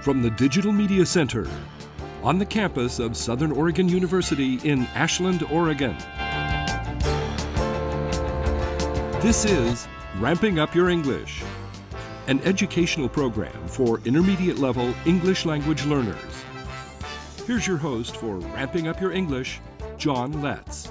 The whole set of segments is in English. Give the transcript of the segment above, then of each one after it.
From the Digital Media Center, on the campus of Southern Oregon University in Ashland, Oregon. This is Ramping Up Your English, an educational program for intermediate level English language learners. Here's your host for Ramping Up Your English, John Letts.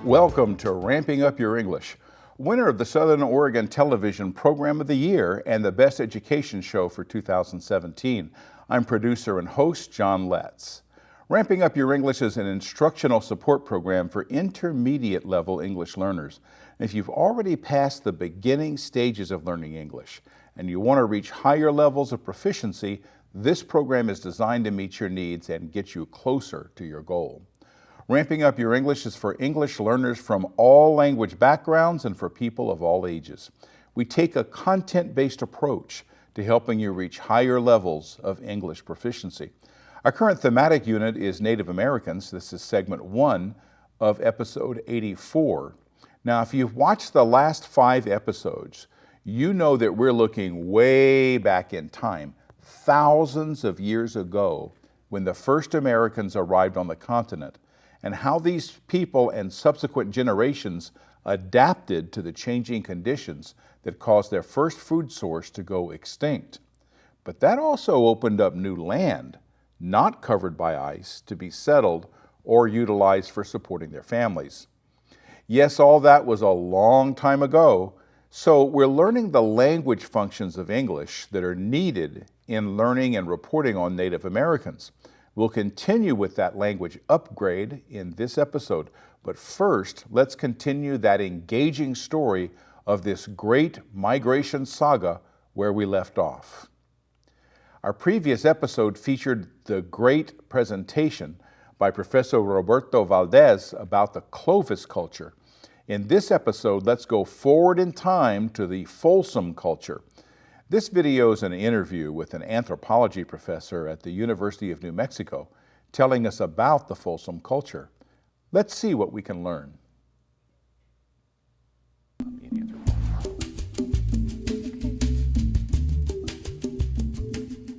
Welcome to Ramping Up Your English, winner of the Southern Oregon Television Program of the Year and the Best Education Show for 2017. I'm producer and host John Letts. Ramping Up Your English is an instructional support program for intermediate level English learners. And if you've already passed the beginning stages of learning English and you want to reach higher levels of proficiency, this program is designed to meet your needs and get you closer to your goal. Ramping Up Your English is for English learners from all language backgrounds and for people of all ages. We take a content-based approach to helping you reach higher levels of English proficiency. Our current thematic unit is Native Americans. This is segment 1 of episode 84. Now, if you've watched the last 5 episodes, you know that we're looking way back in time, thousands of years ago, when the first Americans arrived on the continent, and how these people and subsequent generations adapted to the changing conditions that caused their first food source to go extinct. But that also opened up new land, not covered by ice, to be settled or utilized for supporting their families. Yes, all that was a long time ago, so we're learning the language functions of English that are needed in learning and reporting on Native Americans. We'll continue with that language upgrade in this episode, but first, let's continue that engaging story of this great migration saga where we left off. Our previous episode featured the great presentation by Professor Roberto Valdez about the Clovis culture. In this episode, let's go forward in time to the Folsom culture. This video is an interview with an anthropology professor at the University of New Mexico telling us about the Folsom culture. Let's see what we can learn.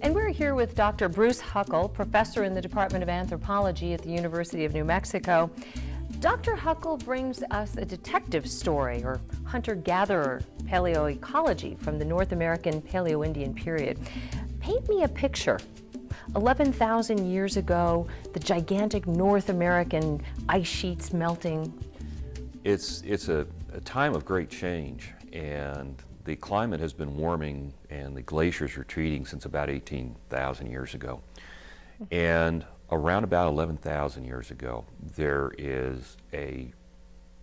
And we're here with Dr. Bruce Huckle, professor in the Department of Anthropology at the University of New Mexico. Dr. Huckle brings us a detective story, or hunter-gatherer paleoecology from the North American Paleo-Indian period. Paint me a picture. 11,000 years ago, the gigantic North American ice sheets melting. It's a time of great change, and the climate has been warming and the glaciers retreating since about 18,000 years ago. And around about 11,000 years ago, there is a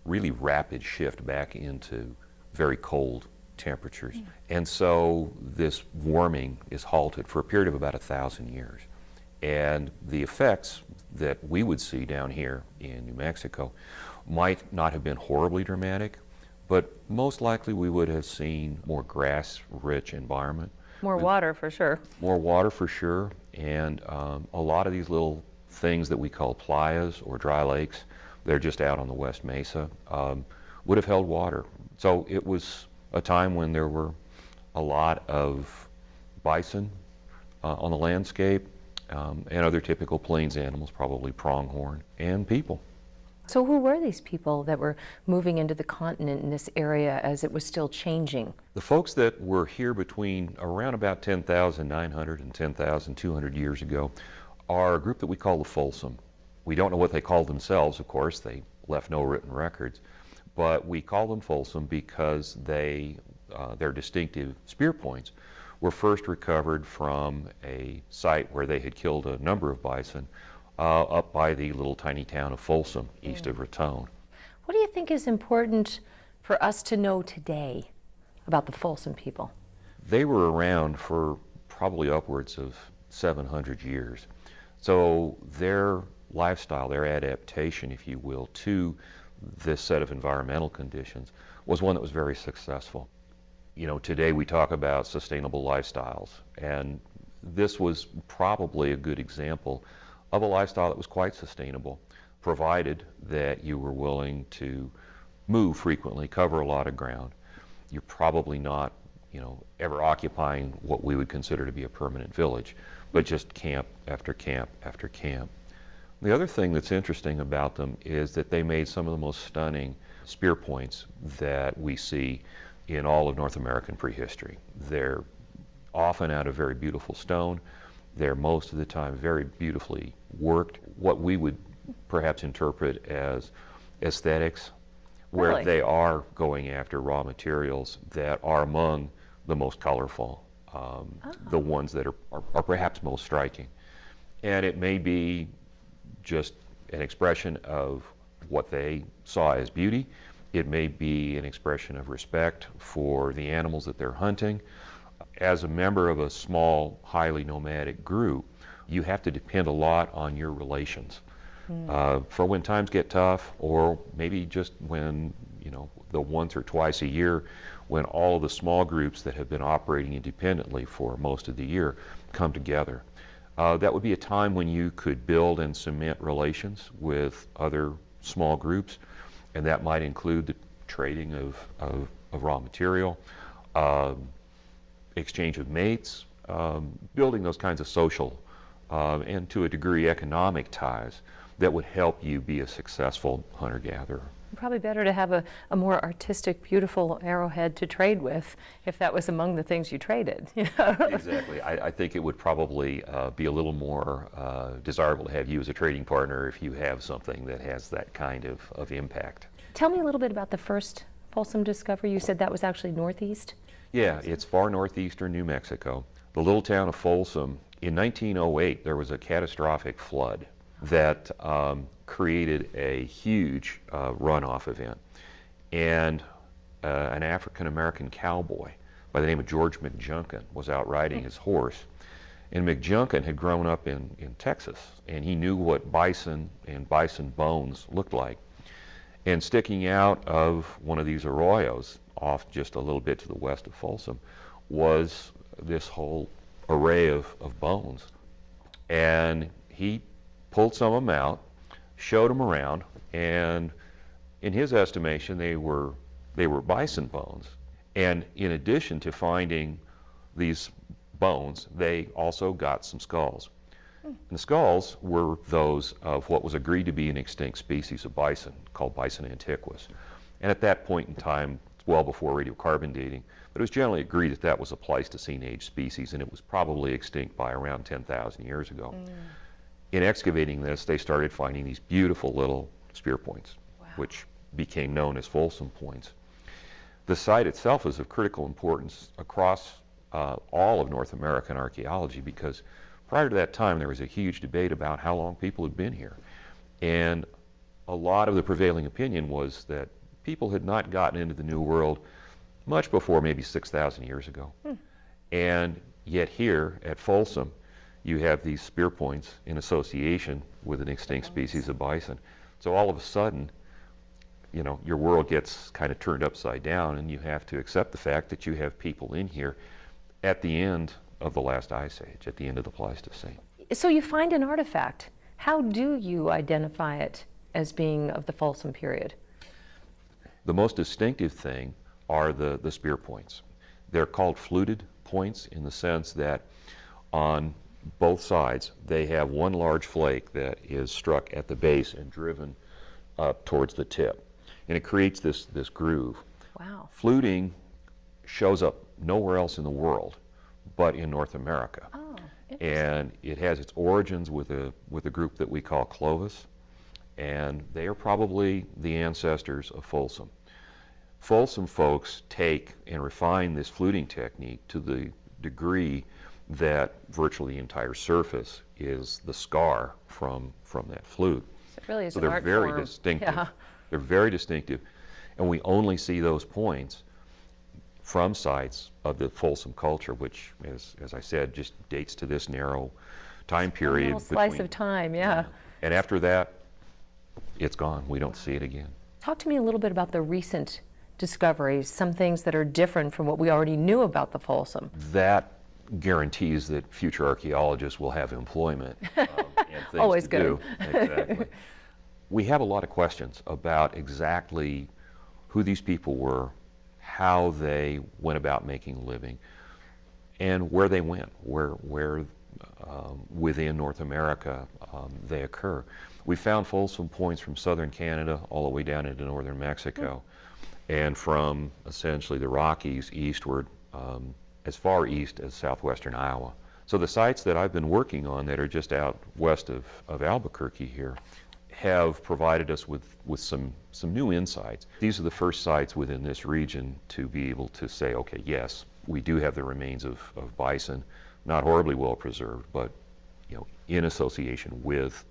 really rapid shift back into very cold temperatures. And so this warming is halted for a period of about 1,000 years. And the effects that we would see down here in New Mexico might not have been horribly dramatic, but most likely we would have seen more grass-rich environment. More water for sure. More water for sure, and a lot of these little things that we call playas or dry lakes, they're just out on the West Mesa, would have held water. So it was a time when there were a lot of bison on the landscape and other typical plains animals, probably pronghorn, and people. So who were these people that were moving into the continent in this area as it was still changing? The folks that were here between around about 10,900 and 10,200 years ago are a group that we call the Folsom. We don't know what they called themselves, of course. They left no written records. But we call them Folsom because their distinctive spear points were first recovered from a site where they had killed a number of bison up by the little tiny town of Folsom, east of Raton. What do you think is important for us to know today about the Folsom people? They were around for probably upwards of 700 years. So their lifestyle, their adaptation, if you will, to this set of environmental conditions was one that was very successful. You know, today we talk about sustainable lifestyles, and this was probably a good example of a lifestyle that was quite sustainable, provided that you were willing to move frequently, cover a lot of ground. You're probably not, ever occupying what we would consider to be a permanent village, but just camp after camp after camp. The other thing that's interesting about them is that they made some of the most stunning spear points that we see in all of North American prehistory. They're often out of very beautiful stone. They're most of the time very beautifully worked, what we would perhaps interpret as aesthetics, where Really? they are going after raw materials that are among the most colorful, the ones that are perhaps most striking. And it may be just an expression of what they saw as beauty. It may be an expression of respect for the animals that they're hunting. As a member of a small, highly nomadic group, you have to depend a lot on your relations for when times get tough, or maybe just when, the once or twice a year when all of the small groups that have been operating independently for most of the year come together. That would be a time when you could build and cement relations with other small groups, and that might include the trading of raw material, exchange of mates, building those kinds of social and to a degree economic ties that would help you be a successful hunter-gatherer. Probably better to have a more artistic, beautiful arrowhead to trade with if that was among the things you traded. Exactly. I think it would probably be a little more desirable to have you as a trading partner if you have something that has that kind of impact. Tell me a little bit about the first Folsom discovery. You said that was actually northeast? Yeah, it's far northeastern New Mexico. The little town of Folsom, in 1908, there was a catastrophic flood that created a huge runoff event. And an African-American cowboy by the name of George McJunkin was out riding his horse. And McJunkin had grown up in Texas, and he knew what bison and bison bones looked like. And sticking out of one of these arroyos, off just a little bit to the west of Folsom, was this whole array of bones. And he pulled some of them out, showed them around, and in his estimation, they were bison bones. And in addition to finding these bones, they also got some skulls. And the skulls were those of what was agreed to be an extinct species of bison called Bison antiquus. And at that point in time, well before radiocarbon dating, but it was generally agreed that that was a Pleistocene age species, and it was probably extinct by around 10,000 years ago. In excavating this, they started finding these beautiful little spear points, which became known as Folsom points. The site itself is of critical importance across all of North American archaeology, because prior to that time there was a huge debate about how long people had been here. And a lot of the prevailing opinion was that people had not gotten into the New World much before maybe 6,000 years ago. And yet here at Folsom, you have these spear points in association with an extinct species of bison. So all of a sudden, your world gets kind of turned upside down, and you have to accept the fact that you have people in here at the end of the last ice age, at the end of the Pleistocene. So you find an artifact. How do you identify it as being of the Folsom period? The most distinctive thing are the spear points. They're called fluted points in the sense that on both sides they have one large flake that is struck at the base and driven up towards the tip. And it creates this groove. Wow. Fluting shows up nowhere else in the world but in North America. Oh, and it has its origins with a group that we call Clovis, and they are probably the ancestors of Folsom. Folsom folks take and refine this fluting technique to the degree that virtually the entire surface is the scar from that flute. So it really is So an they're art very form. distinctive. Yeah. They're very distinctive, and we only see those points from sites of the Folsom culture, which, as I said, just dates to this narrow time period. A little slice between- of time, yeah. And after that, it's gone. We don't see it again. Talk to me a little bit about the recent discoveries, some things that are different from what we already knew about the Folsom. That guarantees that future archaeologists will have employment and things Always to good. do. Exactly. We have a lot of questions about exactly who these people were, how they went about making a living, and where they went, where within North America they occur. We found Folsom points from southern Canada all the way down into northern Mexico, and from essentially the Rockies eastward, as far east as southwestern Iowa. So the sites that I've been working on that are just out west of Albuquerque here have provided us with some new insights. These are the first sites within this region to be able to say, okay, yes, we do have the remains of bison, not horribly well preserved, but in association with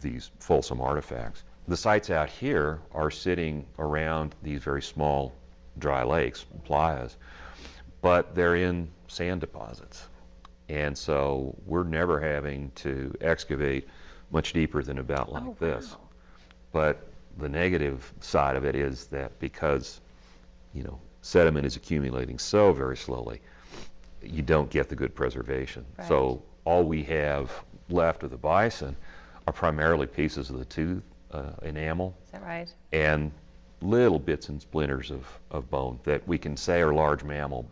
these Folsom artifacts. The sites out here are sitting around these very small dry lakes, playas, but they're in sand deposits. And so we're never having to excavate much deeper than about like this. But the negative side of it is that because, sediment is accumulating so very slowly, you don't get the good preservation. Right. So all we have left of the bison are primarily pieces of the tooth enamel. Is that right? And little bits and splinters of bone that we can say are large mammal.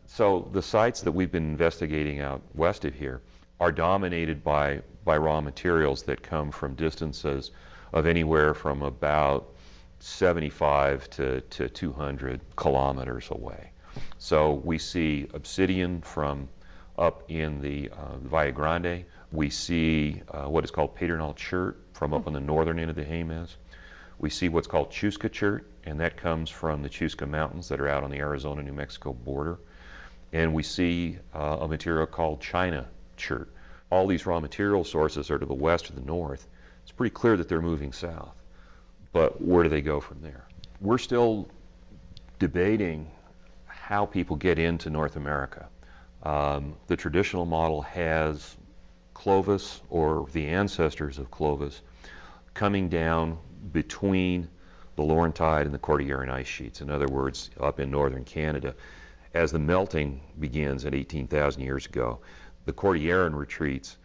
So the sites that we've been investigating out west of here are dominated by raw materials that come from distances of anywhere from about 75 to 200 kilometers away. So we see obsidian from up in the Valle Grande. We see what is called pedernal chert from up on the northern end of the Jemez. We see what's called Chusca chert, and that comes from the Chusca Mountains that are out on the Arizona-New Mexico border. And we see a material called China chert. All these raw material sources are to the west or the north. It's pretty clear that they're moving south. But where do they go from there? We're still debating how people get into North America. The traditional model has Clovis, or the ancestors of Clovis, coming down between the Laurentide and the Cordilleran ice sheets. In other words, up in northern Canada. As the melting begins at 18,000 years ago, the Cordilleran retreats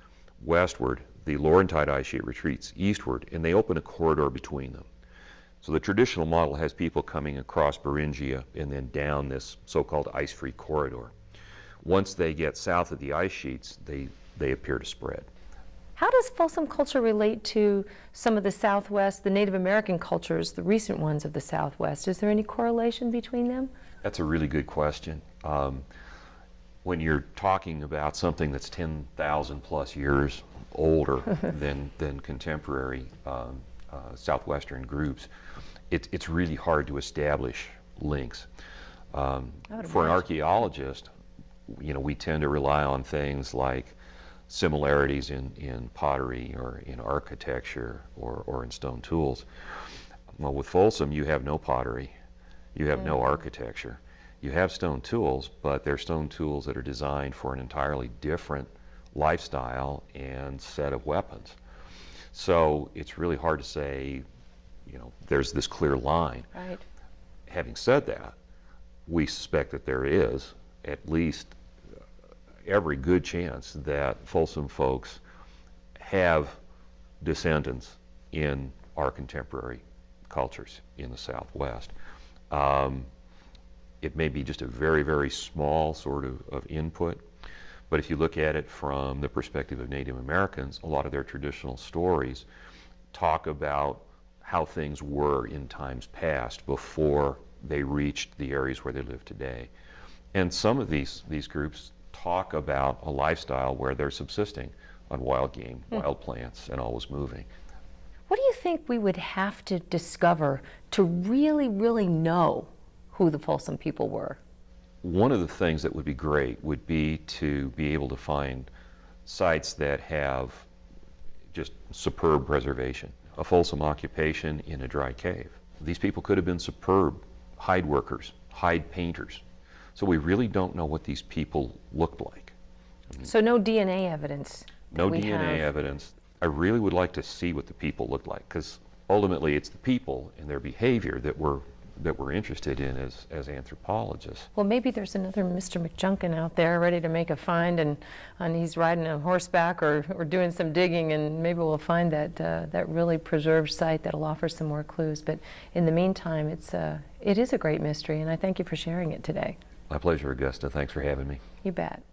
westward, the Laurentide ice sheet retreats eastward, and they open a corridor between them. So the traditional model has people coming across Beringia and then down this so-called ice-free corridor. Once they get south of the ice sheets, they appear to spread. How does Folsom culture relate to some of the Southwest, the Native American cultures, the recent ones of the Southwest? Is there any correlation between them? That's a really good question. When you're talking about something that's 10,000 plus years older than contemporary Southwestern groups, it's really hard to establish links. For an archaeologist, we tend to rely on things like similarities in pottery or in architecture or in stone tools. Well, with Folsom, you have no pottery, you have no architecture. You have stone tools, but they're stone tools that are designed for an entirely different lifestyle and set of weapons. So it's really hard to say, there's this clear line. Right. Having said that, we suspect that there is at least every good chance that Folsom folks have descendants in our contemporary cultures in the Southwest. It may be just a very, very small sort of input, but if you look at it from the perspective of Native Americans, a lot of their traditional stories talk about how things were in times past before they reached the areas where they live today. And some of these groups talk about a lifestyle where they're subsisting on wild game, wild plants, and always moving. What do you think we would have to discover to really, really know who the Folsom people were? One of the things that would be great would be to be able to find sites that have just superb preservation. A Folsom occupation in a dry cave. These people could have been superb hide workers, hide painters. So we really don't know what these people looked like. So no DNA evidence? No DNA evidence. I really would like to see what the people looked like, because ultimately it's the people and their behavior that we're that we're interested in as anthropologists. Well, maybe there's another Mr. McJunkin out there ready to make a find, and he's riding a horseback or doing some digging, and maybe we'll find that really preserved site that'll offer some more clues. But in the meantime, it is a great mystery, and I thank you for sharing it today. My pleasure, Augusta. Thanks for having me. You bet.